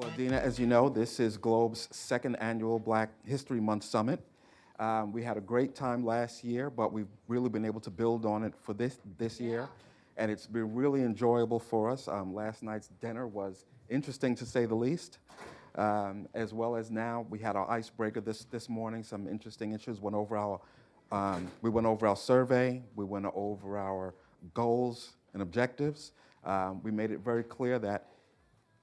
Well, Adena, as you know, this is Globe's second annual Black History Month Summit. We had a great time last year, but we've really been able to build on it for this year, and it's been really enjoyable for us. Last night's dinner was interesting, to say the least, as well as now we had our icebreaker this morning. Some interesting issues. We went over our survey. We went over our goals and objectives. We made it very clear that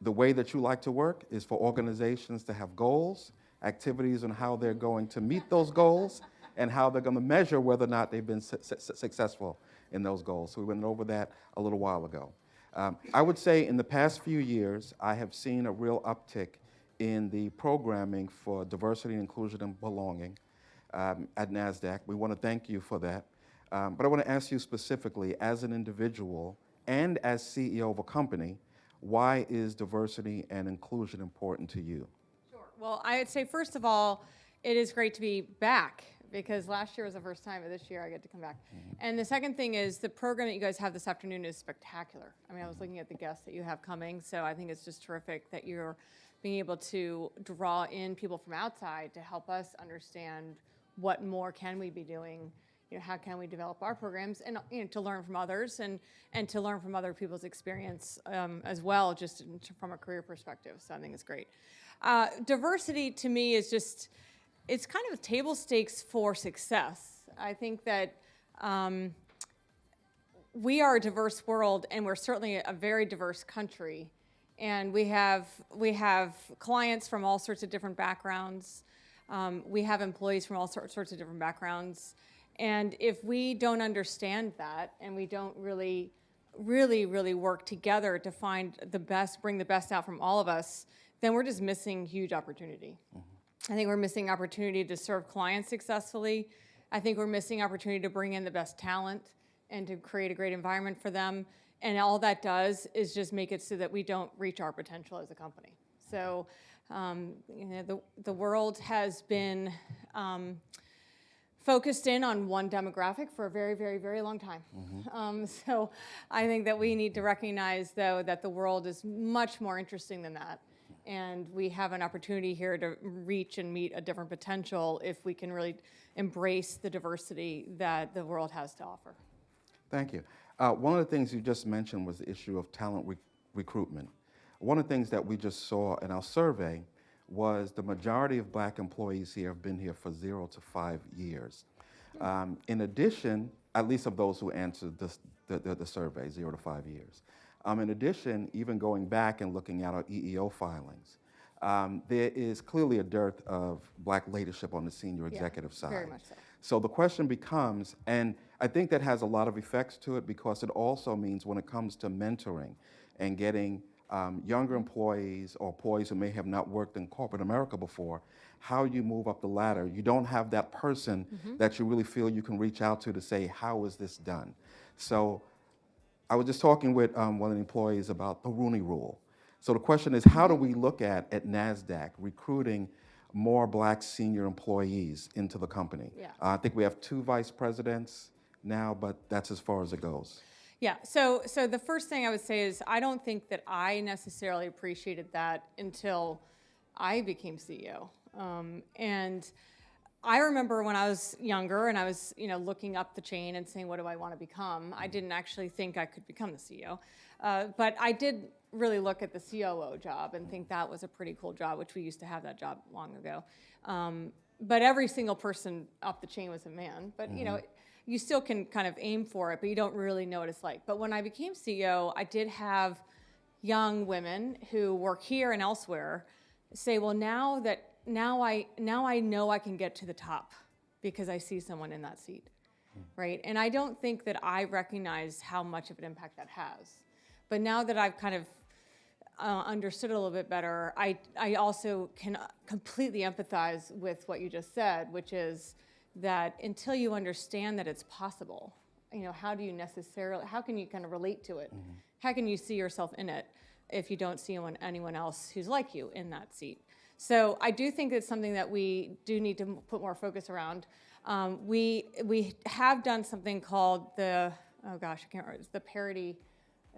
the way that you like to work is for organizations to have goals, activities on how they're going to meet those goals, and how they're going to measure whether or not they've been successful in those goals. So we went over that a little while ago. I would say in the past few years, I have seen a real uptick in the programming for diversity, inclusion, and belonging at Nasdaq. We want to thank you for that. But I want to ask you specifically, as an individual and as CEO of a company, why is diversity and inclusion important to you? Sure. Well, I would say, first of all, it is great to be back, because last year was the first time, but this year I get to come back. Mm-hmm. And the second thing is the program that you guys have this afternoon is spectacular. I mean, I was looking at the guests that you have coming, so I think it's just terrific that you're being able to draw in people from outside to help us understand what more can we be doing. You know, how can we develop our programs, and to learn from others, and to learn from other people's experience as well, just from a career perspective. So I think it's great. Diversity to me is just, it's kind of table stakes for success. I think that we are a diverse world, and we're certainly a very diverse country. And we have clients from all sorts of different backgrounds. We have employees from all sorts of different backgrounds. And if we don't understand that, and we don't really work together to find the best, bring the best out from all of us, then we're just missing huge opportunity. Mm-hmm. I think we're missing opportunity to serve clients successfully. I think we're missing opportunity to bring in the best talent and to create a great environment for them. And all that does is just make it so that we don't reach our potential as a company. So, the world has been focused in on one demographic for a very, very, very long time. Mm-hmm. So I think that we need to recognize, though, that the world is much more interesting than that. And we have an opportunity here to reach and meet a different potential if we can really embrace the diversity that the world has to offer. Thank you. One of the things you just mentioned was the issue of talent recruitment. One of the things that we just saw in our survey was the majority of Black employees here have been here for 0 to 5 years. In addition, at least of those who answered the survey, 0 to 5 years. In addition, even going back and looking at our EEO filings, there is clearly a dearth of Black leadership on the senior executive side. Very much so. So the question becomes, and I think that has a lot of effects to it, because it also means when it comes to mentoring and getting younger employees or employees who may have not worked in corporate America before, how you move up the ladder. You don't have that person mm-hmm. that you really feel you can reach out to say, how is this done? So I was just talking with one of the employees about the Rooney Rule. So the question is, how do we look at Nasdaq recruiting more Black senior employees into the company? Yeah. I think we have 2 vice presidents now, but that's as far as it goes. Yeah, so the first thing I would say is I don't think that I necessarily appreciated that until I became CEO. And I remember when I was younger and I was, looking up the chain and saying, what do I want to become? I didn't actually think I could become the CEO. But I did really look at the COO job and think that was a pretty cool job, which we used to have that job long ago. But every single person up the chain was a man. But, mm-hmm. You still can kind of aim for it, but you don't really know what it's like. But when I became CEO, I did have young women who work here and elsewhere say, well, now I know I can get to the top because I see someone in that seat, right? And I don't think that I recognize how much of an impact that has. But now that I've kind of understood it a little bit better, I also can completely empathize with what you just said, which is that until you understand that it's possible, how can you kind of relate to it? Mm-hmm. How can you see yourself in it if you don't see anyone else who's like you in that seat? So I do think it's something that we do need to put more focus around. We have done something called the parity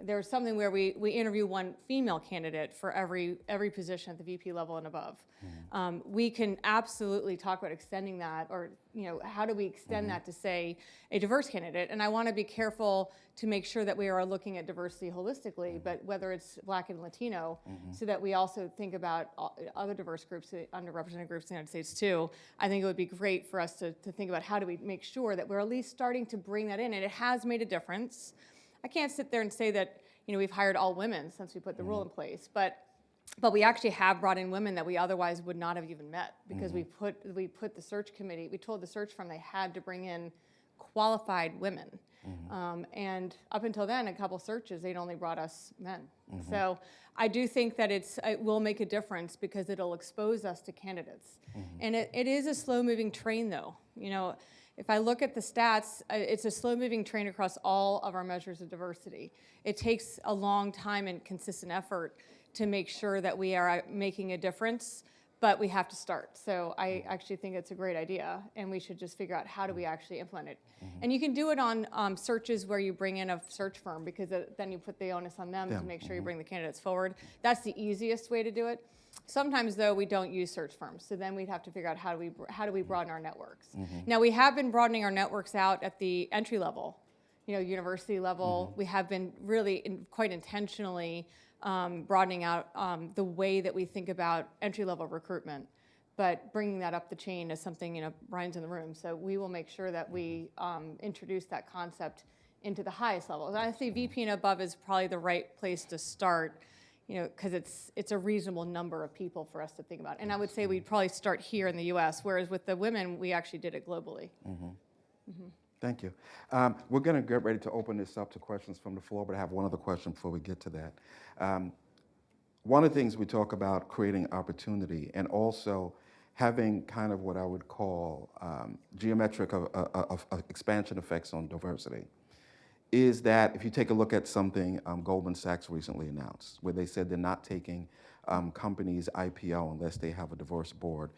There's something where we interview one female candidate for every position at the VP level and above. We can absolutely talk about extending that, or how do we extend that to say a diverse candidate? And I want to be careful to make sure that we are looking at diversity holistically, but whether it's Black and Latino, so that we also think about other diverse groups, underrepresented groups in the United States too. I think it would be great for us to think about how do we make sure that we're at least starting to bring that in, and it has made a difference. I can't sit there and say that we've hired all women since we put the rule in place, but we actually have brought in women that we otherwise would not have even met, because we put the search committee, we told the search firm they had to bring in qualified women. And up until then, a couple searches, they'd only brought us men. So I do think that it will make a difference, because it'll expose us to candidates. And it is a slow-moving train, though. If I look at the stats, it's a slow-moving train across all of our measures of diversity. It takes a long time and consistent effort to make sure that we are making a difference, but we have to start. So I actually think it's a great idea, and we should just figure out how do we actually implement it. And you can do it on searches where you bring in a search firm, because then you put the onus on them to make sure you bring the candidates forward. That's the easiest way to do it. Sometimes, though, we don't use search firms, so then we'd have to figure out how do we broaden our networks. Now, we have been broadening our networks out at the entry level, university level. We have been really quite intentionally broadening out the way that we think about entry-level recruitment, but bringing that up the chain is something, Brian's in the room, so we will make sure that we introduce that concept into the highest levels. I think VP and above is probably the right place to start, because it's a reasonable number of people for us to think about. And I would say we'd probably start here in the US, whereas with the women, we actually did it globally. Thank you. We're going to get ready to open this up to questions from the floor, but I have one other question before we get to that. One of the things we talk about creating opportunity, and also having kind of what I would call geometric expansion effects on diversity, is that if you take a look at something Goldman Sachs recently announced, where they said they're not taking companies IPO unless they have a diverse board,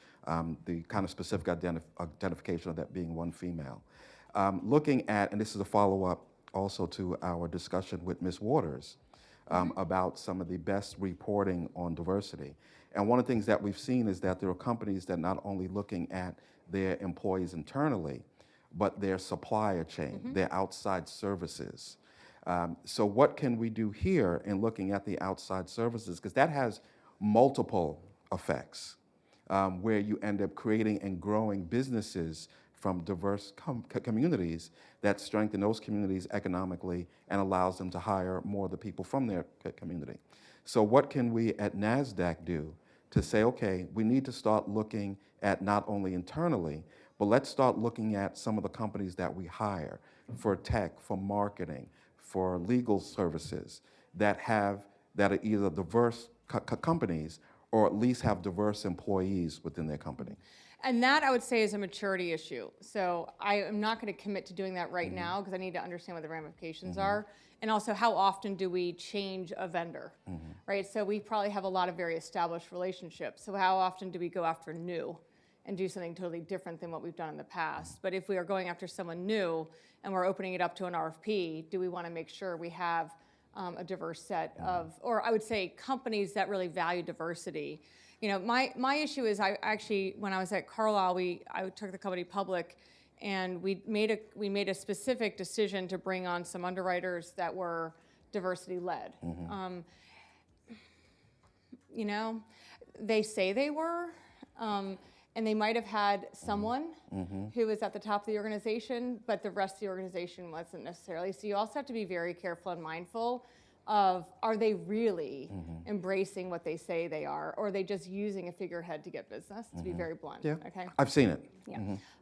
the kind of specific identification of that being one female. Looking at, and this is a follow-up also to our discussion with Ms. Waters about some of the best reporting on diversity. And one of the things that we've seen is that there are companies that not only looking at their employees internally, but their supplier chain, their outside services. So what can we do here in looking at the outside services? Because that has multiple effects, where you end up creating and growing businesses from diverse communities that strengthen those communities economically and allows them to hire more of the people from their community. So what can we at Nasdaq do to say, okay, we need to start looking at not only internally, but let's start looking at some of the companies that we hire for tech, for marketing, for legal services that are either diverse companies or at least have diverse employees within their company. And that, I would say, is a maturity issue. So I am not going to commit to doing that right now, because I need to understand what the ramifications are. And also, how often do we change a vendor, right? So we probably have a lot of very established relationships. So how often do we go after new and do something totally different than what we've done in the past? But if we are going after someone new and we're opening it up to an RFP, do we want to make sure we have a diverse set of, or I would say, companies that really value diversity? My issue is, I actually, when I was at Carlyle, I took the company public, and we made a specific decision to bring on some underwriters that were diversity led. They say they were, and they might have had someone who was at the top of the organization, but the rest of the organization wasn't necessarily. So you also have to be very careful and mindful of, are they really embracing what they say they are, or are they just using a figurehead to get business, to be very blunt. Yeah, okay? I've seen it.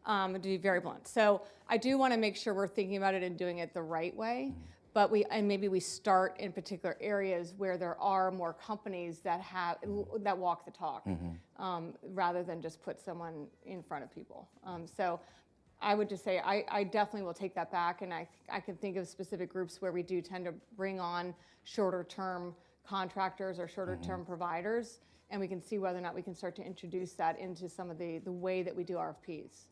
To be very blunt. So I do want to make sure we're thinking about it and doing it the right way, but maybe we start in particular areas where there are more companies that walk the talk, rather than just put someone in front of people. So I would just say I definitely will take that back, and I can think of specific groups where we do tend to bring on shorter-term contractors or shorter-term providers, and we can see whether or not we can start to introduce that into some of the way that we do RFPs.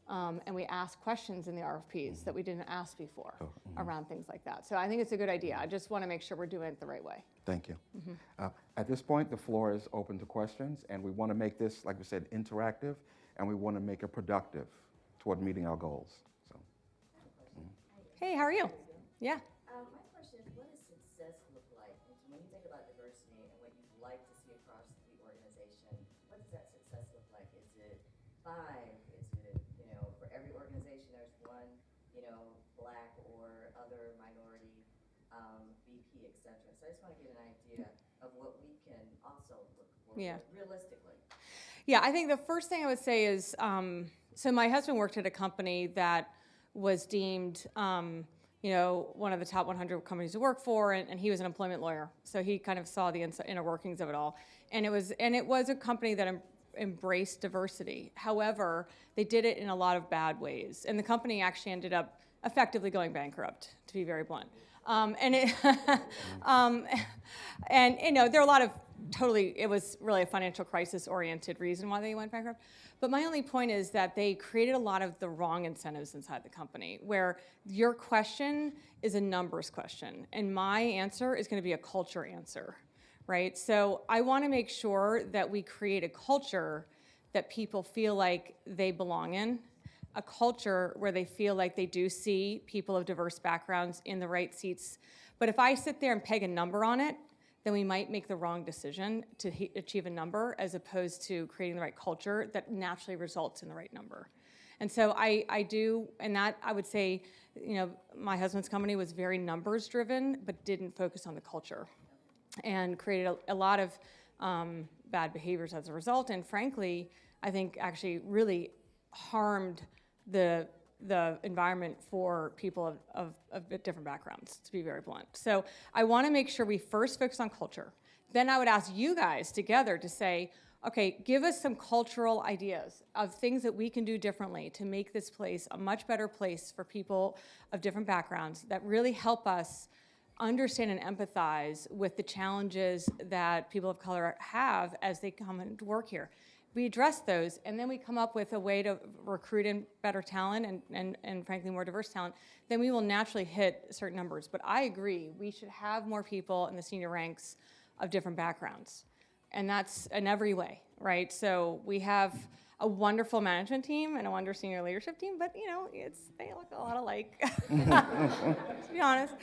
And we ask questions in the RFPs that we didn't ask before around things like that. So I think it's a good idea. I just want to make sure we're doing it the right way. Thank you. At this point, the floor is open to questions, and we want to make this, like we said, interactive, and we want to make it productive toward meeting our goals. So, Hey, how are you? Yeah. My question is, what does success look like? And so when you think about diversity and what you'd like to see across the organization, what does that success look like? Is it 5? Is it, for every organization there's one, black or other minority VP, et cetera. So I just want to get an idea of what we can also look for realistically. Yeah, I think the first thing I would say is, so my husband worked at a company that was deemed, one of the top 100 companies to work for, and he was an employment lawyer, so he kind of saw the inner workings of it all. And it was a company that embraced diversity. However, they did it in a lot of bad ways, and the company actually ended up effectively going bankrupt, to be very blunt. There are a lot of it was really a financial crisis-oriented reason why they went bankrupt. But my only point is that they created a lot of the wrong incentives inside the company, where your question is a numbers question, and my answer is going to be a culture answer, right? So I want to make sure that we create a culture that people feel like they belong in, a culture where they feel like they do see people of diverse backgrounds in the right seats. But if I sit there and peg a number on it, then we might make the wrong decision to achieve a number as opposed to creating the right culture that naturally results in the right number. And so I do, and that I would say, my husband's company was very numbers driven, but didn't focus on the culture, and created a lot of bad behaviors as a result. And frankly, I think actually really harmed the environment for people of different backgrounds, to be very blunt. So I want to make sure we first focus on culture. Then I would ask you guys together to say, okay, give us some cultural ideas of things that we can do differently to make this place a much better place for people of different backgrounds that really help us understand and empathize with the challenges that people of color have as they come and work here. We address those, and then we come up with a way to recruit in better talent and frankly more diverse talent, then we will naturally hit certain numbers. But I agree, we should have more people in the senior ranks of different backgrounds. And that's in every way, right? So we have a wonderful management team and a wonderful senior leadership team, but they look a lot alike, to be honest.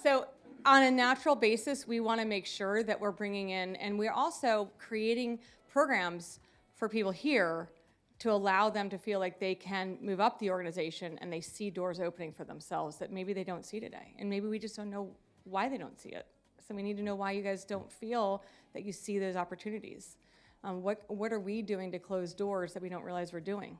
So on a natural basis, we want to make sure that we're bringing in, and we're also creating programs for people here to allow them to feel like they can move up the organization and they see doors opening for themselves that maybe they don't see today. And maybe we just don't know why they don't see it. So we need to know why you guys don't feel that you see those opportunities. What are we doing to close doors that we don't realize we're doing?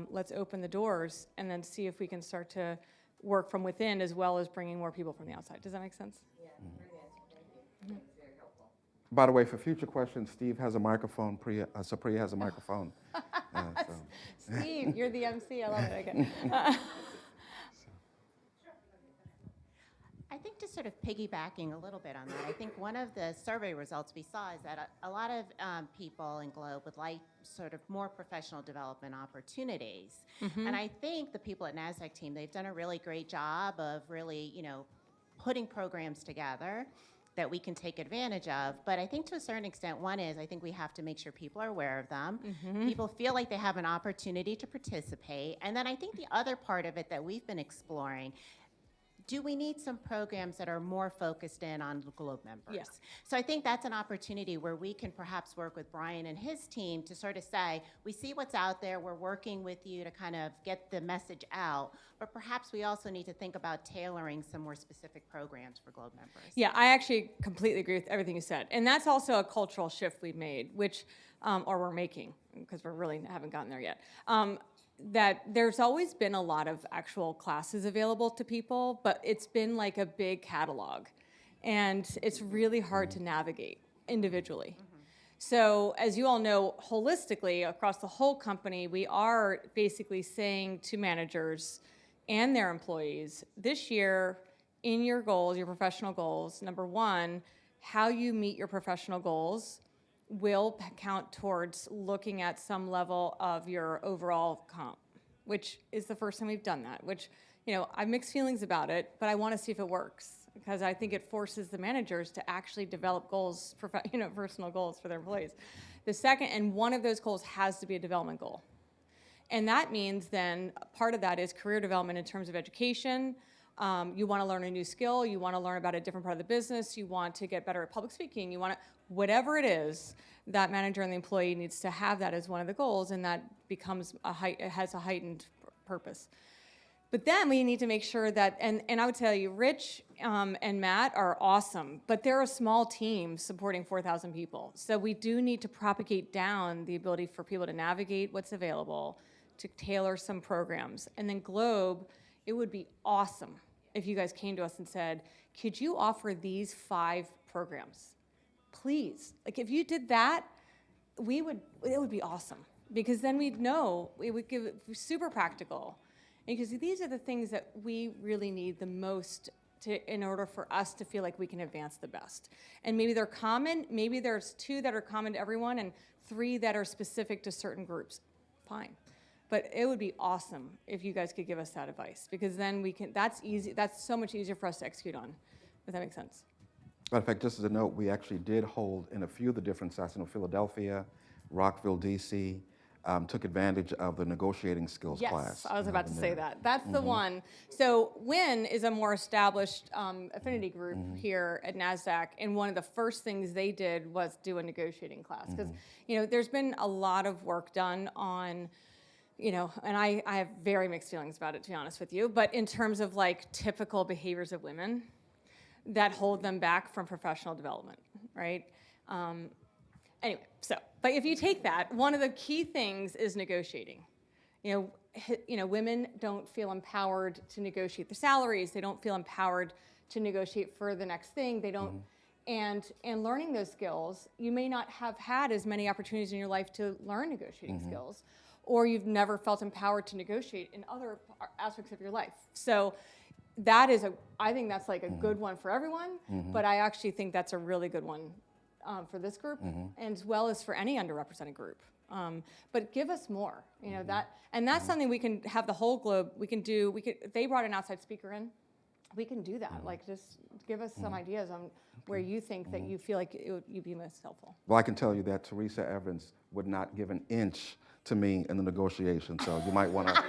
Let's open the doors and then see if we can start to work from within as well as bringing more people from the outside. Does that make sense? Yeah, great answer. Thank you. It's very helpful. by the way, for future questions, Steve has a microphone. Supriya has a microphone. Steve, you're the MC. I love it. Okay. I think just sort of piggybacking a little bit on that, I think one of the survey results we saw is that a lot of people in Globe would like sort of more professional development opportunities. Mm-hmm. And I think the people at Nasdaq team, they've done a really great job of really, putting programs together that we can take advantage of. But I think to a certain extent, one is I think we have to make sure people are aware of them. Mm-hmm. People feel like they have an opportunity to participate. And then I think the other part of it that we've been exploring, do we need some programs that are more focused in on Globe members? Yes. So I think that's an opportunity where we can perhaps work with Brian and his team to sort of say, we see what's out there, we're working with you to kind of get the message out, but perhaps we also need to think about tailoring some more specific programs for Globe members. Yeah, I actually completely agree with everything you said. And that's also a cultural shift we've made, which, or we're making, because we really haven't gotten there yet. That there's always been a lot of actual classes available to people, but it's been like a big catalog. And it's really hard to navigate individually. Mm-hmm. So as you all know, holistically, across the whole company, we are basically saying to managers and their employees, this year, in your goals, your professional goals, number one, how you meet your professional goals will count towards looking at some level of your overall comp. which is the first time we've done that, which, I have mixed feelings about it, but I want to see if it works because I think it forces the managers to actually develop goals, personal goals for their employees. The second, and one of those goals has to be a development goal. And that means then part of that is career development in terms of education. You want to learn a new skill. You want to learn about a different part of the business. You want to get better at public speaking. You want to, whatever it is, that manager and the employee needs to have that as one of the goals, and that becomes it has a heightened purpose. But then we need to make sure that, and I would tell you, Rich and Matt are awesome, but they're a small team supporting 4,000 people. So we do need to propagate down the ability for people to navigate what's available, to tailor some programs. And then Globe, it would be awesome if you guys came to us and said, could you offer these 5 programs? Please. Like if you did that, it would be awesome. Because then we'd know, it would give it super practical. Because these are the things that we really need the most in order for us to feel like we can advance the best. And maybe they're common, maybe there's 2 that are common to everyone and 3 that are specific to certain groups. Fine. But it would be awesome if you guys could give us that advice, because then we can, that's easy, that's so much easier for us to execute on, if that makes sense. Matter of fact, just as a note, we actually did hold in a few of the different sites, Philadelphia, Rockville, DC, took advantage of the negotiating skills class. Yes, I was about to say that. That's the one. So WIN is a more established affinity group here at Nasdaq, and one of the first things they did was do a negotiating class. Because, there's been a lot of work done on, and I have very mixed feelings about it, to be honest with you, but in terms of like typical behaviors of women that hold them back from professional development, right? Anyway, but if you take that, one of the key things is negotiating. Women don't feel empowered to negotiate their salaries. They don't feel empowered to negotiate for the next thing. They don't, and learning those skills, you may not have had as many opportunities in your life to learn negotiating skills, or you've never felt empowered to negotiate in other aspects of your life. So that is I think that's like a good one for everyone, but I actually think that's a really good one for this group, and as well as for any underrepresented group. But give us more, and that's something we can have the whole globe. If they brought an outside speaker in, we can do that. Like just give us some ideas on where you think that you feel like you'd be most helpful. Well, I can tell you that Teresa Evans would not give an inch to me in the negotiation, so you might want to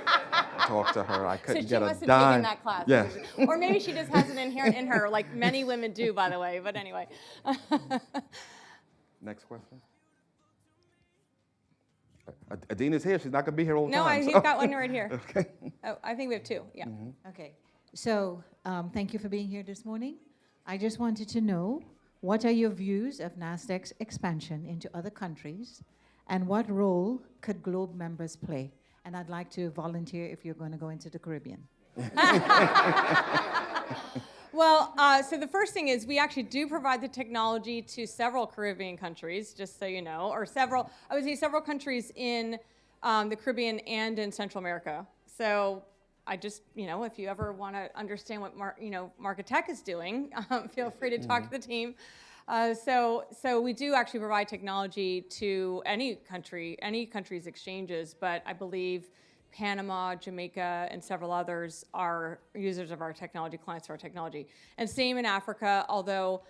talk to her. I couldn't get a dime. So she must have taken that class. Yeah. Or maybe she just has it inherent in her, like many women do, by the way. But anyway. Next question. Adena's here. She's not going to be here all the No, time. I've got one right here. Okay. Oh, I think we have 2. Yeah. Okay, so thank you for being here this morning. I just wanted to know, what are your views of Nasdaq's expansion into other countries, and what role could Globe members play? And I'd like to volunteer if you're going to go into the Caribbean. Well, so the first thing is we actually do provide the technology to several Caribbean countries, just so you know, or several countries in the Caribbean and in Central America. So I just, if you ever want to understand what Market Tech is doing, feel free to talk to the team. So we do actually provide technology to any country's exchanges, but I believe Panama, Jamaica, and several others are users of our technology, clients of our technology. And same in Africa, although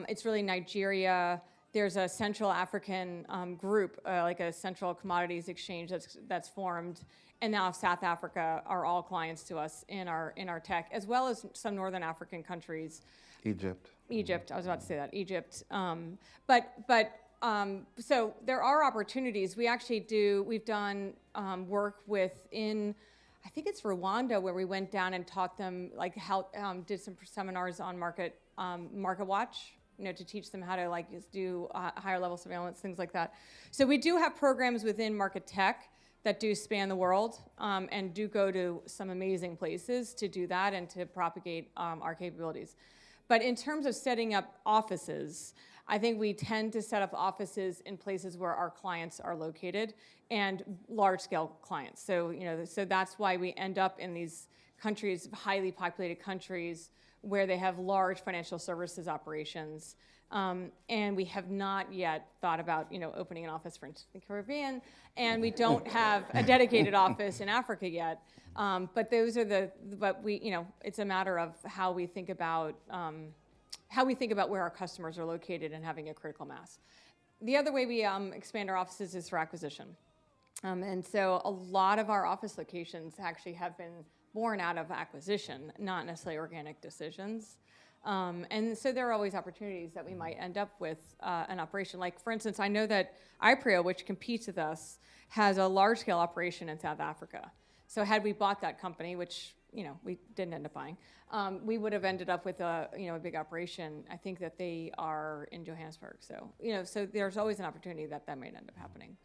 it's really Nigeria. There's a Central African group, like a Central Commodities Exchange that's formed, and now South Africa are all clients to us in our tech, as well as some Northern African countries. Egypt, I was about to say that, Egypt. So there are opportunities. We've done work I think it's Rwanda, where we went down and taught them, did some seminars on Market Watch, to teach them how to just do higher level surveillance, things like that. So we do have programs within Market Tech that do span the world and do go to some amazing places to do that and to propagate our capabilities. But in terms of setting up offices, I think we tend to set up offices in places where our clients are located and large-scale clients. So, so that's why we end up in these countries, highly populated countries, where they have large financial services operations And we have not yet thought about, opening an office, for instance, in the Caribbean, and we don't have a dedicated office in Africa yet. But it's a matter of how we think about where our customers are located and having a critical mass. The other way we expand our offices is through acquisition. And so a lot of our office locations actually have been born out of acquisition, not necessarily organic decisions. And so there are always opportunities that we might end up with an operation. Like, for instance, I know that iPrio, which competes with us, has a large-scale operation in South Africa. So had we bought that company, which we didn't end up buying, we would have ended up with a big operation. I think that they are in Johannesburg. So so there's always an opportunity that might end up happening.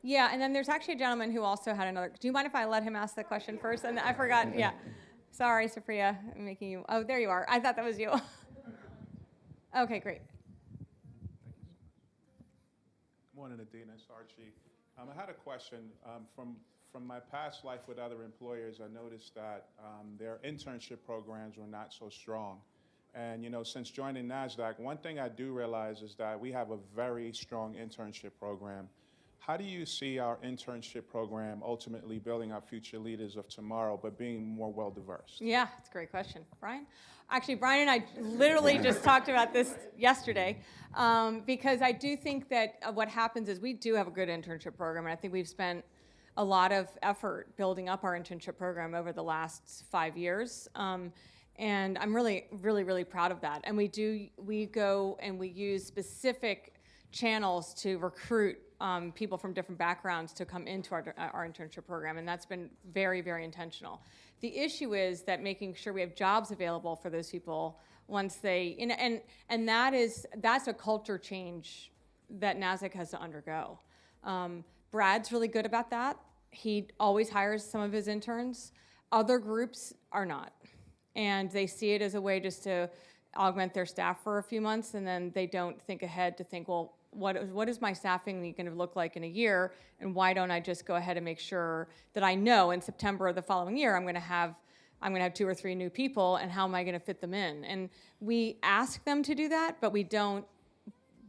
Yeah, and then there's actually a gentleman who also had another. Do you mind if I let him ask the question first? And I forgot. Yeah, sorry, Safria, I'm making you. Oh, there you are. I thought that was you. Okay, great. Morning, Adena. It's Archie. I had a question. From my past life with other employers, I noticed that their internship programs were not so strong. And since joining Nasdaq, one thing I do realize is that we have a very strong internship program. How do you see our internship program ultimately building our future leaders of tomorrow, but being more well-diverse? Yeah, it's a great question. Brian? Actually, Brian and I literally just talked about this yesterday, because I do think that what happens is we do have a good internship program, and I think we've spent a lot of effort building up our internship program over the last 5 years. And I'm really, really, really proud of that. And we go and we use specific channels to recruit people from different backgrounds to come into our internship program, and that's been very, very intentional. The issue is that making sure we have jobs available for those people once they, and that's a culture change that Nasdaq has to undergo. Brad's really good about that. He always hires some of his interns. Other groups are not, and they see it as a way just to augment their staff for a few months, and then they don't think ahead to think, well, what is my staffing going to look like in a year, and why don't I just go ahead and make sure that I know in September of the following year I'm going to have 2 or 3 new people, and how am I going to fit them in? And we ask them to do that, but we don't.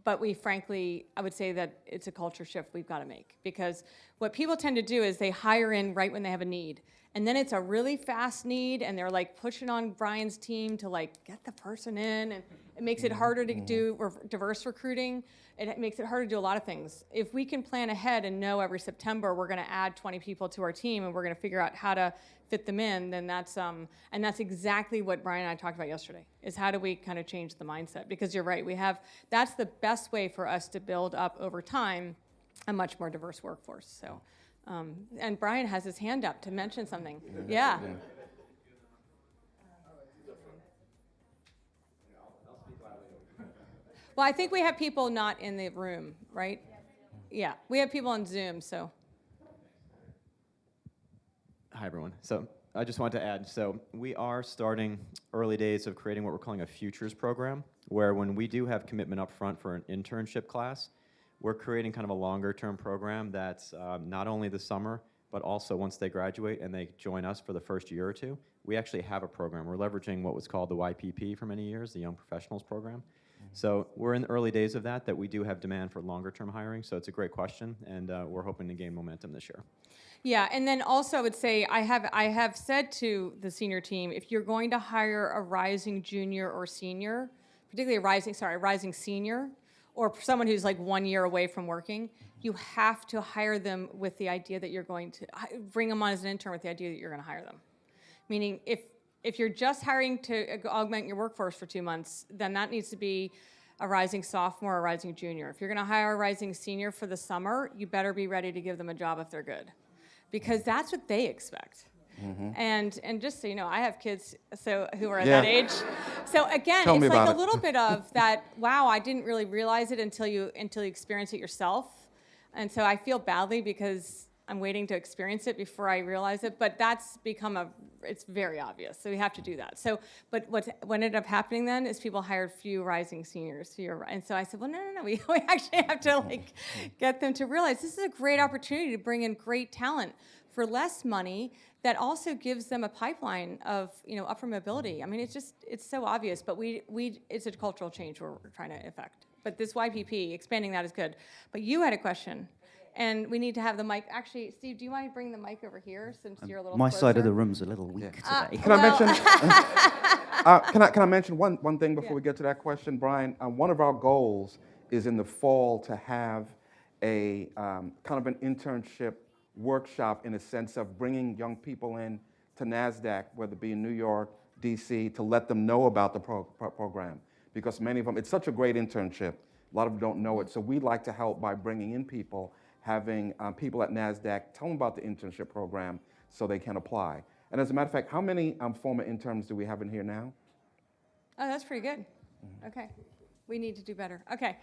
But we frankly, I would say that it's a culture shift we've got to make, because what people tend to do is they hire in right when they have a need. And then it's a really fast need, and they're like pushing on Brian's team to like get the person in, and it makes it harder to do diverse recruiting. It makes it harder to do a lot of things. If we can plan ahead and know every September we're going to add 20 people to our team and we're going to figure out how to fit them in, then that's exactly what Brian and I talked about yesterday, is how do we kind of change the mindset? Because you're right, that's the best way for us to build up over time a much more diverse workforce. So. And Brian has his hand up to mention something. Yeah. Well, I think we have people not in the room, right? Yeah, we have people on Zoom, so. Hi, everyone. So I just wanted to add, so we are starting early days of creating what we're calling a futures program, where when we do have commitment up front for an internship class, we're creating kind of a longer-term program that's not only the summer, but also once they graduate and they join us for the first year or two, we actually have a program. We're leveraging what was called the YPP for many years, the Young Professionals Program. So we're in the early days of that we do have demand for longer-term hiring. So it's a great question, and we're hoping to gain momentum this year. Yeah, and then also I would say I have said to the senior team, if you're going to hire a rising junior or senior, particularly a rising senior, or someone who's like 1 year away from working, you have to hire them with the idea that you're going to bring them on as an intern with the idea that you're going to hire them. Meaning, if you're just hiring to augment your workforce for 2 months, then that needs to be a rising sophomore or a rising junior. If you're going to hire a rising senior for the summer, you better be ready to give them a job if they're good, because that's what they expect. And just so you know, I have kids who are at that age. So again, Tell me it's like about a it. little bit of that, wow, I didn't really realize it until you experience it yourself. And so I feel badly because I'm waiting to experience it before I realize it, but that's become it's very obvious. So we have to do that. So, but what ended up happening then is people hired few rising seniors. And so I said, well, no, we actually have to get them to realize this is a great opportunity to bring in great talent for less money that also gives them a pipeline of, upward mobility. I mean, it's so obvious, but it's a cultural change we're trying to effect. But this YPP, expanding that is good. But you had a question, and we need to have the mic. Actually, Steve, do you mind bringing the mic over here since you're a little My closer? side of the room's a little weak today. Can I mention? Can I mention one thing before we get to that question, Brian? One of our goals is in the fall to have a kind of an internship workshop in a sense of bringing young people in to Nasdaq, whether it be in New York, DC, to let them know about the program. Because many of them, it's such a great internship. A lot of them don't know it. So we'd like to help by bringing in people, having people at Nasdaq tell them about the internship program so they can apply. And as a matter of fact, how many former interns do we have in here now? Oh, that's pretty good. Okay. We need to do better. Okay.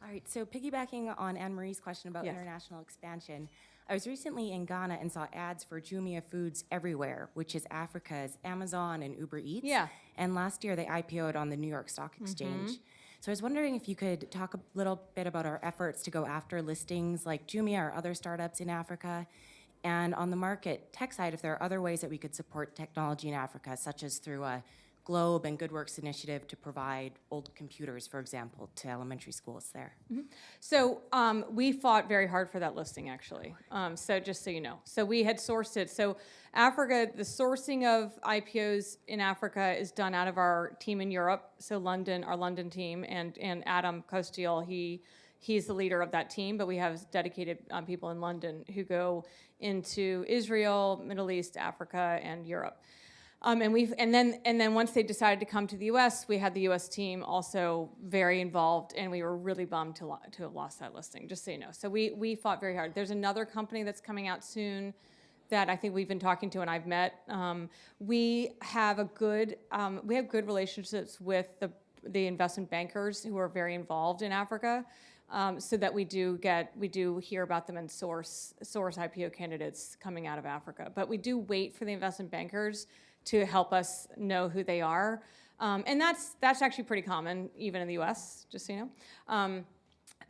All right, so piggybacking on Anne-Marie's question about Yes. international expansion, I was recently in Ghana and saw ads for Jumia Foods Everywhere, which is Africa's Amazon and Uber Eats. Yeah. And last year they IPO'd on the New York Stock Exchange. So I was wondering if you could talk a little bit about our efforts to go after listings like Jumia or other startups in Africa. And on the market tech side, if there are other ways that we could support technology in Africa, such as through a Globe and Good Works initiative to provide old computers, for example, to elementary schools there. So we fought very hard for that listing, actually. So just so you know. So we had sourced it. So Africa, the sourcing of IPOs in Africa is done out of our team in Europe. So London, our London team, and Adam Costiel, he's the leader of that team, but we have dedicated people in London who go into Israel, Middle East, Africa, and Europe. And then once they decided to come to the U.S., we had the U.S. team also very involved, and we were really bummed to have lost that listing. Just so you know, so we fought very hard. There's another company that's coming out soon that I think we've been talking to and I've met. We have good relationships with the investment bankers who are very involved in Africa, so that we do hear about them and source IPO candidates coming out of Africa. But we do wait for the investment bankers to help us know who they are. And that's actually pretty common, even in the US, just so you know.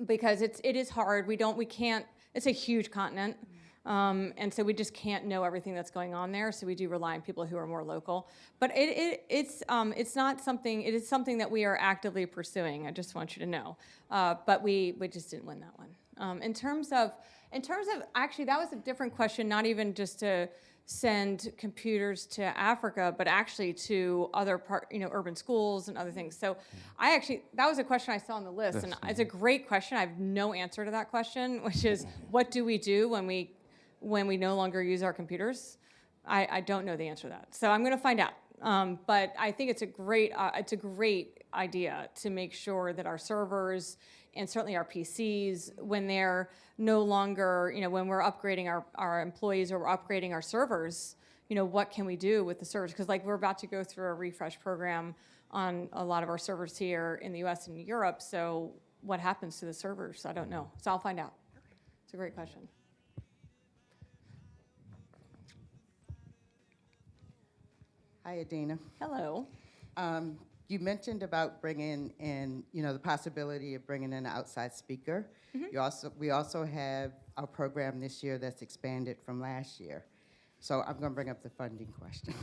Because it is hard, we can't, it's a huge continent. And so we just can't know everything that's going on there, so we do rely on people who are more local. But it's not something, it is something that we are actively pursuing, I just want you to know. But we just didn't win that one. In terms of, actually that was a different question, not even just to send computers to Africa, but actually to other urban schools and other things. So that was a question I saw on the list, and it's a great question. I have no answer to that question, which is, what do we do when we no longer use our computers? I don't know the answer to that. So I'm gonna find out. But I think it's a great idea to make sure that our servers and certainly our PCs, when they're no longer, when we're upgrading our employees or we're upgrading our servers, what can we do with the servers? Because we're about to go through a refresh program on a lot of our servers here in the US and Europe. So what happens to the servers? I don't know. So I'll find out. It's a great question. Hi, Adena. Hello. You mentioned about bringing in, the possibility of bringing in an outside speaker. We also have our program this year that's expanded from last year. So I'm going to bring up the funding question.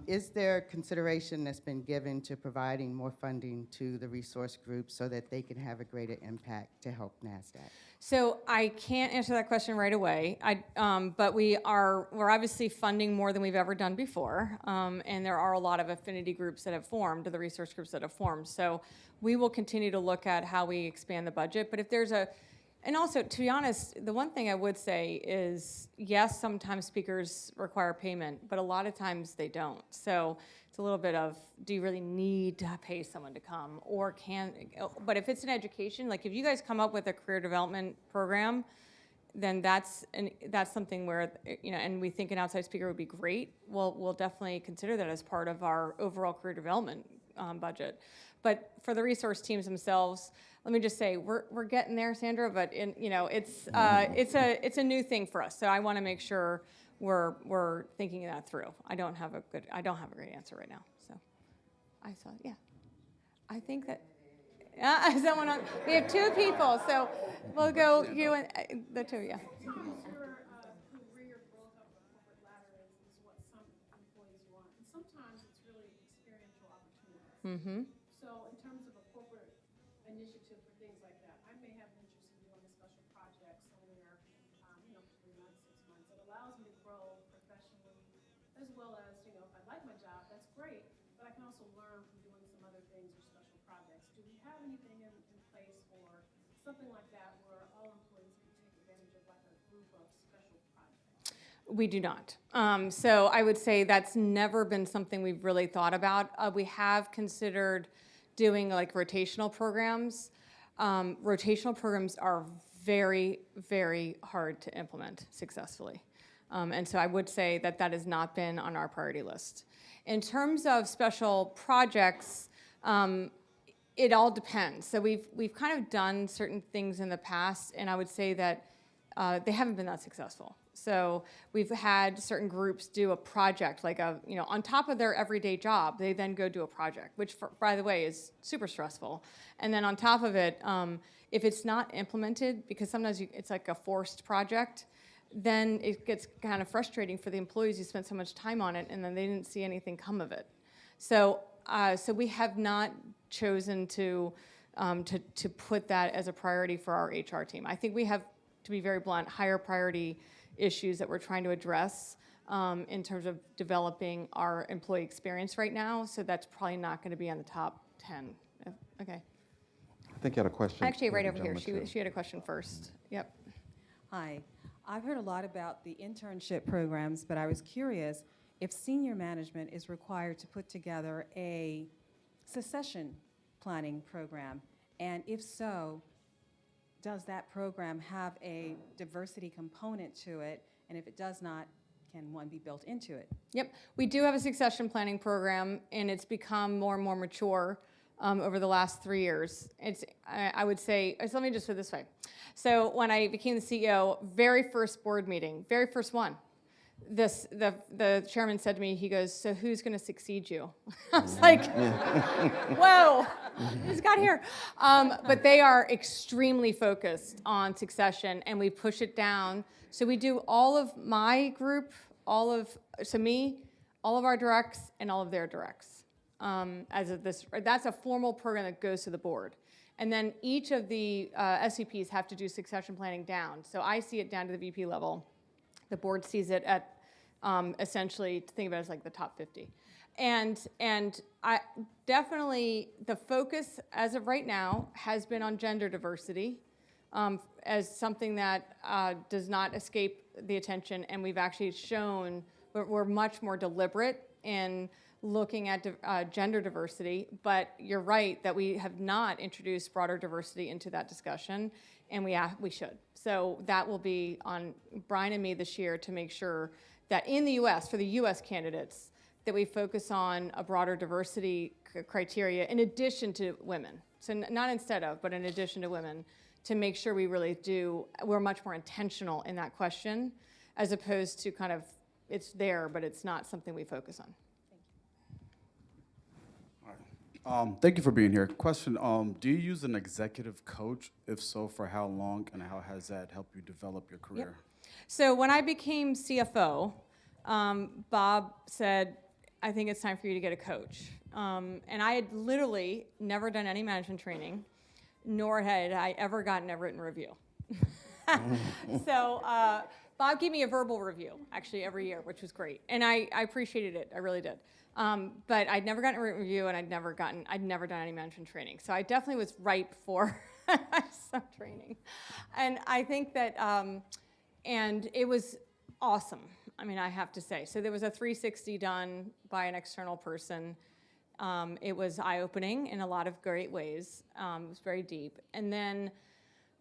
Is there consideration that's been given to providing more funding to the resource groups so that they can have a greater impact to help NASDAQ? So I can't answer that question right away. But we're obviously funding more than we've ever done before, and there are a lot of affinity groups that have formed, the resource groups that have formed. So we will continue to look at how we expand the budget. But if there's and also, to be honest, the one thing I would say is, yes, sometimes speakers require payment, but a lot of times they don't. So it's a little bit of, do you really need to pay someone to come? But if it's an education, if you guys come up with a career development program, then that's something where, and we think an outside speaker would be great, we'll definitely consider that as part of our overall career development budget. But for the resource teams themselves, let me just say, we're getting there, Sandra, but it's a new thing for us. So I want to make sure we're thinking that through. I don't have a great answer right now. So I saw, yeah. I think that someone on, we have two people, so we'll go you and the two, yeah. Who's your career So in terms of a corporate initiative for things like that, I may have an interest in doing a special project somewhere, 3 months, 6 months. It allows me to grow professionally as well as, if I like my job, that's great, but I can also learn from doing some other things or special projects. Do we have anything in place for something like that where all employees can take advantage of like a group of special projects? We do not. So I would say that's never been something we've really thought about. We have considered doing like rotational programs. Rotational programs are very, very hard to implement successfully. And so I would say that that has not been on our priority list. In terms of special projects, it all depends. So we've kind of done certain things in the past, and I would say that they haven't been that successful. So we've had certain groups do a project, like on top of their everyday job, they then go do a project, which, by the way, is super stressful. And then on top of it, if it's not implemented, because sometimes it's like a forced project, then it gets kind of frustrating for the employees who spent so much time on it, and then they didn't see anything come of it. So we have not chosen to put that as a priority for our HR team. I think we have, to be very blunt, higher priority issues that we're trying to address in terms of developing our employee experience right now. So that's probably not going to be on the top 10. Okay. I think you had a question. Actually, right Lady over here. gentleman, too. She had a question first. Yep. Hi. I've heard a lot about the internship programs, but I was curious if senior management is required to put together a succession planning program, and if so, does that program have a diversity component to it? And if it does not, can one be built into it? Yep. We do have a succession planning program, and it's become more and more mature over the last 3 years. I would say, so let me just put it this way. So when I became the CEO, very first board meeting, very first one, the chairman said to me, he goes, "So who's going to succeed you?" I was like, whoa, just got here. But they are extremely focused on succession, and we push it down. So we do all of my group, me, all of our directs, and all of their directs. That's a formal program that goes to the board. And then each of the SVPs have to do succession planning down. So I see it down to the VP level. The board sees it at essentially, think about it as like the top 50. And I definitely, the focus as of right now has been on gender diversity as something that does not escape the attention. And we've actually shown we're much more deliberate in looking at gender diversity, but you're right that we have not introduced broader diversity into that discussion, and we should. So that will be on Brian and me this year to make sure that in the U.S., for the U.S. candidates, that we focus on a broader diversity criteria in addition to women. So not instead of, but in addition to women, to make sure we're much more intentional in that question, as opposed to kind of, it's there, but it's not something we focus on. Thank you for being here. Question, do you use an executive coach? If so, for how long, and how has that helped you develop your career? Yep. So when I became CFO, Bob said, "I think it's time for you to get a coach." And I had literally never done any management training, nor had I ever gotten a written review. So Bob gave me a verbal review, actually, every year, which was great. And I appreciated it. I really did. But I'd never gotten a written review, and I'd never done any management training. So I definitely was ripe for some training. And I think that, and it was awesome. I mean, I have to say. So there was a 360 done by an external person. It was eye-opening in a lot of great ways. It was very deep. And then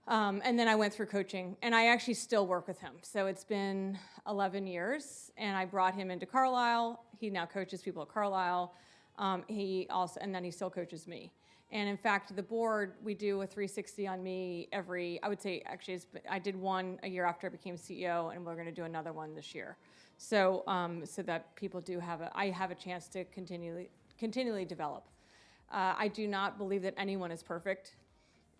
I went through coaching, and I actually still work with him. So it's been 11 years, and I brought him into Carlisle. He now coaches people at Carlisle. And then he still coaches me. And in fact, the board, we do a 360 on me I would say, actually, I did one a year after I became CEO, and we're going to do another one this year. So that people I have a chance to continually develop. I do not believe that anyone is perfect.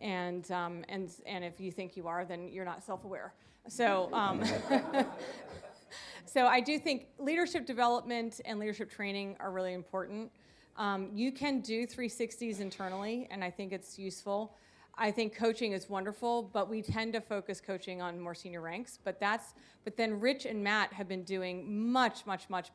And if you think you are, then you're not self-aware. So, so I do think leadership development and leadership training are really important. You can do 360s internally, and I think it's useful. I think coaching is wonderful, but we tend to focus coaching on more senior ranks. But then Rich and Matt have been doing much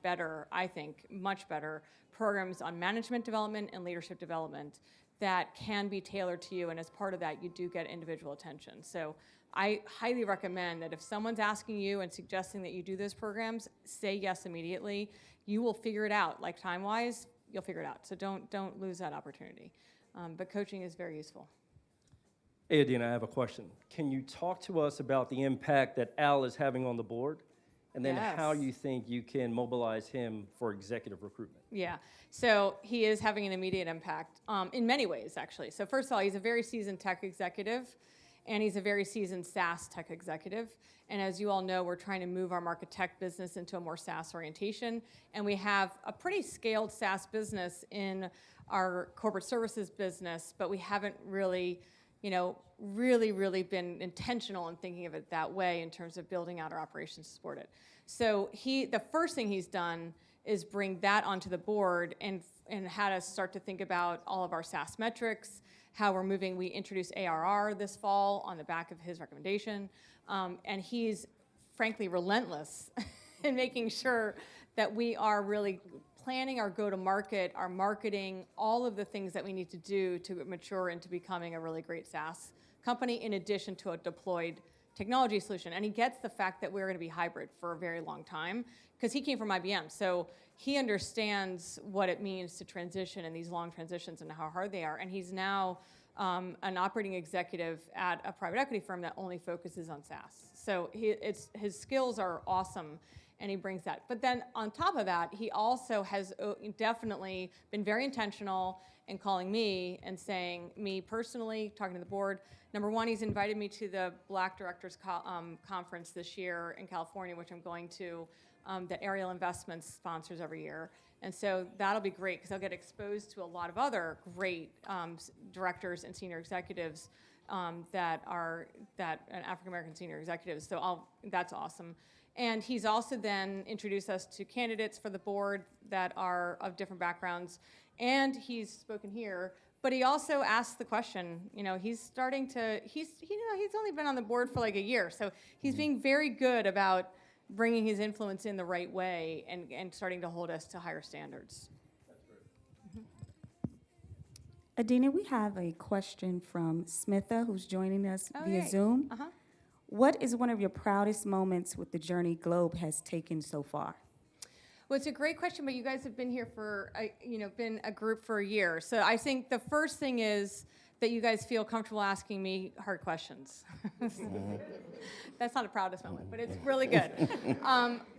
better, I think, much better programs on management development and leadership development that can be tailored to you. And as part of that, you do get individual attention. So I highly recommend that if someone's asking you and suggesting that you do those programs, say yes immediately. You will figure it out. Like time-wise, you'll figure it out. So don't lose that opportunity. But coaching is very useful. Hey, Adena, I have a question. Can you talk to us about the impact that Al is having on the board? And then how you think you can mobilize him for executive recruitment? Yeah, so he is having an immediate impact in many ways, actually. So first of all, he's a very seasoned tech executive, and he's a very seasoned SaaS tech executive. And as you all know, we're trying to move our market tech business into a more SaaS orientation. And we have a pretty scaled SaaS business in our corporate services business, but we haven't really really been intentional in thinking of it that way in terms of building out our operations to support it. So the first thing he's done is bring that onto the board and had us start to think about all of our SaaS metrics, how we're moving. We introduced ARR this fall on the back of his recommendation. And he's frankly relentless in making sure that we are really planning our go-to-market, our marketing, all of the things that we need to do to mature into becoming a really great SaaS company in addition to a deployed technology solution. And he gets the fact that we're going to be hybrid for a very long time because he came from IBM. So he understands what it means to transition in these long transitions and how hard they are. And he's now an operating executive at a private equity firm that only focuses on SaaS. So his skills are awesome. And he brings that. But then on top of that, he also has definitely been very intentional in calling me and saying, me personally, talking to the board, number one, he's invited me to the Black Directors Conference this year in California, which I'm going to, that Ariel Investments sponsors every year. And so that'll be great because I'll get exposed to a lot of other great directors and senior executives that are African-American senior executives. So that's awesome. And he's also then introduced us to candidates for the board that are of different backgrounds. And he's spoken here, but he also asked the question, he's only been on the board for like a year. So he's being very good about bringing his influence in the right way and starting to hold us to higher standards. Adena, we have a question from Smitha, who's joining us via yay. Zoom. Uh-huh. What is one of your proudest moments with the journey Globe has taken so far? Well, it's a great question, but you guys have been here for, been a group for a year. So I think the first thing is that you guys feel comfortable asking me hard questions. That's not a proudest moment, but it's really good.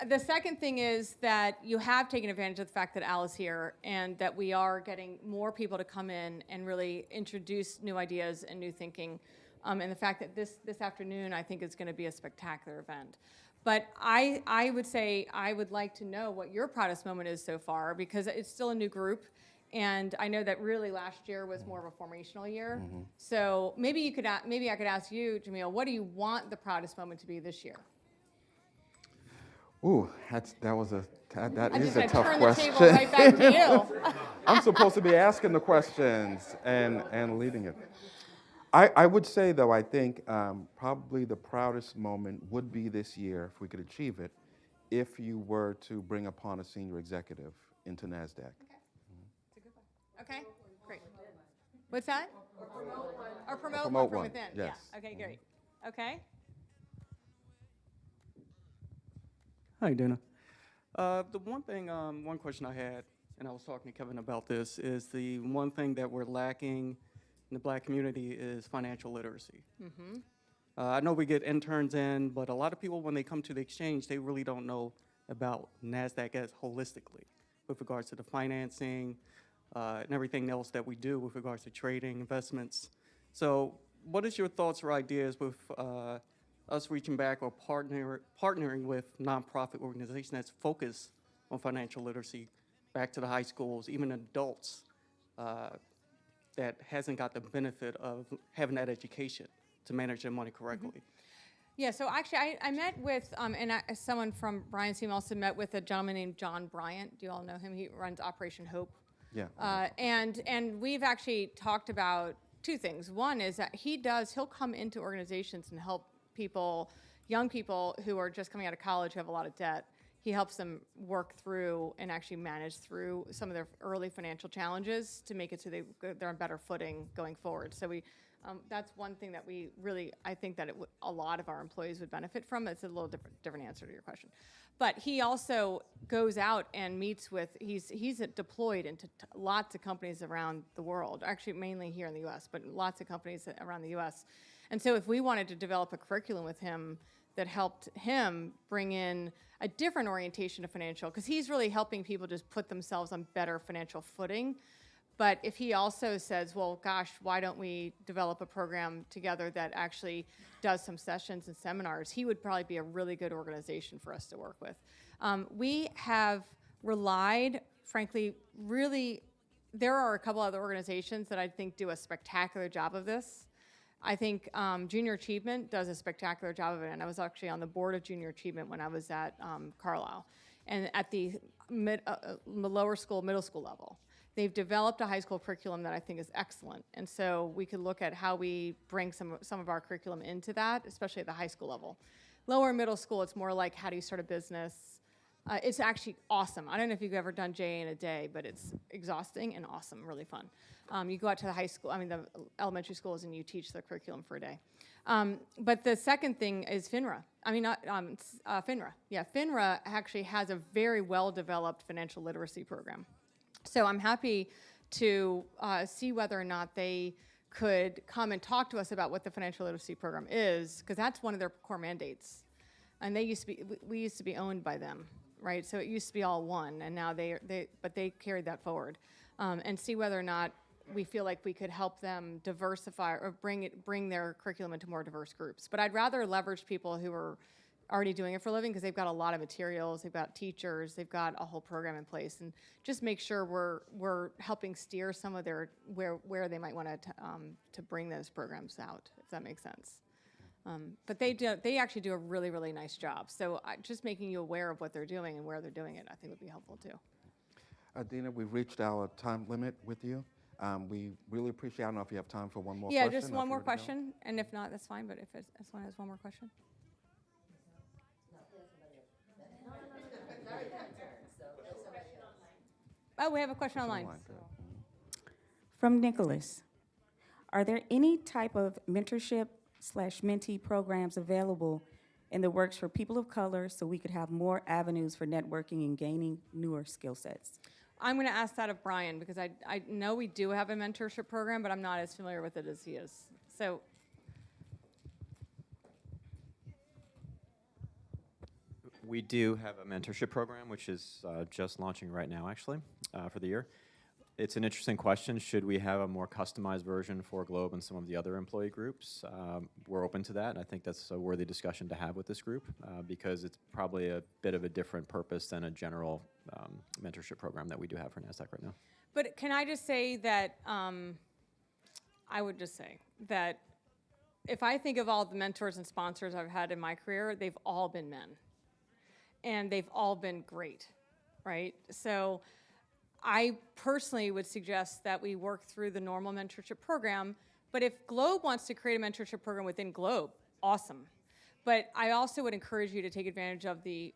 The second thing is that you have taken advantage of the fact that Al is here and that we are getting more people to come in and really introduce new ideas and new thinking. And the fact that this afternoon, I think, is going to be a spectacular event. But I would say I would like to know what your proudest moment is so far, because it's still a new group. And I know that really last year was more of a formational year. Mm-hmm. So maybe I could ask you, Jameel, what do you want the proudest moment to be this year? Ooh, that is a tough question. I'm just going to turn the table right back to you. I'm supposed to be asking the questions and leading it. I would say, though, I think probably the proudest moment would be this year, if we could achieve it, if you were to bring upon a senior executive into Nasdaq. Okay. It's a good one. Okay, great. What's that? Or promote one from within. Yes. Yeah. Okay, great. Okay. Hi, Dana. The one question I had, and I was talking to Kevin about this, is the one thing that we're lacking in the Black community is financial literacy. Mm-hmm. I know we get interns in, but a lot of people, when they come to the exchange, they really don't know about Nasdaq as holistically with regards to the financing and everything else that we do with regards to trading, investments. So what is your thoughts or ideas with us reaching back or partnering with nonprofit organizations that's focused on financial literacy back to the high schools, even adults that hasn't got the benefit of having that education to manage their money correctly? Mm-hmm. Yeah, so actually I met with, someone from Brian's team also met with a gentleman named John Bryant. Do you all know him? He runs Operation Hope. Yeah. And we've actually talked about two things. One is that he'll come into organizations and help people, young people who are just coming out of college who have a lot of debt. He helps them work through and actually manage through some of their early financial challenges to make it so they're on better footing going forward. So that's one thing that we really, I think that a lot of our employees would benefit from. It's a little different answer to your question. But he also goes out and meets with, he's deployed into lots of companies around the world, actually mainly here in the US, but lots of companies around the US. And so if we wanted to develop a curriculum with him that helped him bring in a different orientation to financial, because he's really helping people just put themselves on better financial footing. But if he also says, well, gosh, why don't we develop a program together that actually does some sessions and seminars, he would probably be a really good organization for us to work with. We have relied, frankly, really, there are a couple other organizations that I think do a spectacular job of this. I think Junior Achievement does a spectacular job of it, and I was actually on the board of Junior Achievement when I was at Carlisle. And at the lower school, middle school level, they've developed a high school curriculum that I think is excellent. And so we could look at how we bring some of our curriculum into that, especially at the high school level. Lower and middle school, it's more like how do you start a business. It's actually awesome. I don't know if you've ever done JA in a day, but it's exhausting and awesome, really fun. You go out to the elementary schools and you teach the curriculum for a day. But the second thing is FINRA. FINRA. Yeah, FINRA actually has a very well-developed financial literacy program. So I'm happy to see whether or not they could come and talk to us about what the financial literacy program is, because that's one of their core mandates. And we used to be owned by them, right? So it used to be all one, and now but they carried that forward. And see whether or not we feel like we could help them diversify or bring their curriculum into more diverse groups. But I'd rather leverage people who are already doing it for a living, because they've got a lot of materials, they've got teachers, they've got a whole program in place, and just make sure we're helping steer some of their where they might want to bring those programs out, if that makes sense. But they actually do a really, really nice job. So just making you aware of what they're doing and where they're doing it, I think would be helpful too. Adena, we've reached our time limit with you. We really appreciate, I don't know if you have time for one more question. Yeah, just one more question, and if not, that's fine, but if someone has one more question. Oh, we have a question online. From Nicholas. Are there any type of mentorship/mentee programs available in the works for people of color so we could have more avenues for networking and gaining newer skill sets? I'm going to ask that of Brian, because I know we do have a mentorship program, but I'm not as familiar with it as he is. So. We do have a mentorship program, which is just launching right now, actually, for the year. It's an interesting question. Should we have a more customized version for Globe and some of the other employee groups? We're open to that, and I think that's a worthy discussion to have with this group, because it's probably a bit of a different purpose than a general mentorship program that we do have for Nasdaq right now. But can I just say that, I would just say that if I think of all the mentors and sponsors I've had in my career, they've all been men. And they've all been great, right? So I personally would suggest that we work through the normal mentorship program, but if Globe wants to create a mentorship program within Globe, awesome. But I also would encourage you to take advantage of the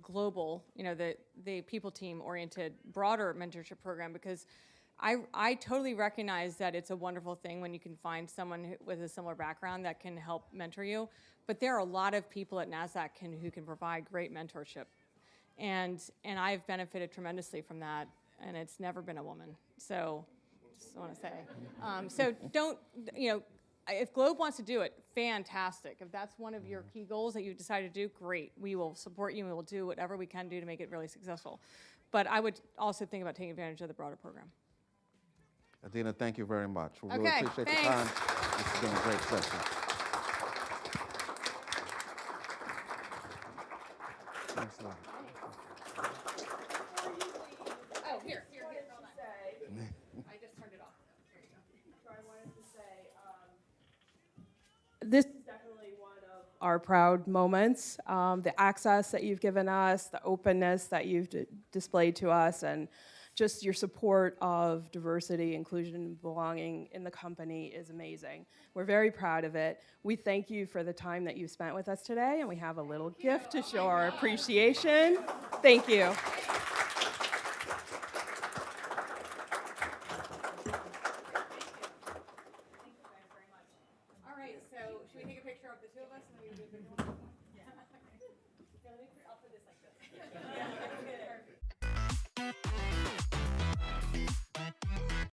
global, the people team oriented broader mentorship program, because I totally recognize that it's a wonderful thing when you can find someone with a similar background that can help mentor you. But there are a lot of people at Nasdaq who can provide great mentorship. And I've benefited tremendously from that, and it's never been a woman. So just want to say. So don't, if Globe wants to do it, fantastic. If that's one of your key goals that you decided to do, great. We will support you, and we will do whatever we can do to make it really successful. But I would also think about taking advantage of the broader program. Adena, thank you very much. We really appreciate the time. This has been a great session. Thanks a lot. Oh, here. Hold on. I just turned it off. So I wanted to say, this is definitely one of our proud moments. The access that you've given us, the openness that you've displayed to us, and just your support of diversity, inclusion, and belonging in the company is amazing. We're very proud of it. We thank you for the time that you spent with us today, and we have a little gift to show our appreciation. Thank you. All right, so should we take a picture of the two of us? And then we do a good one? Yeah. I'll put this like this.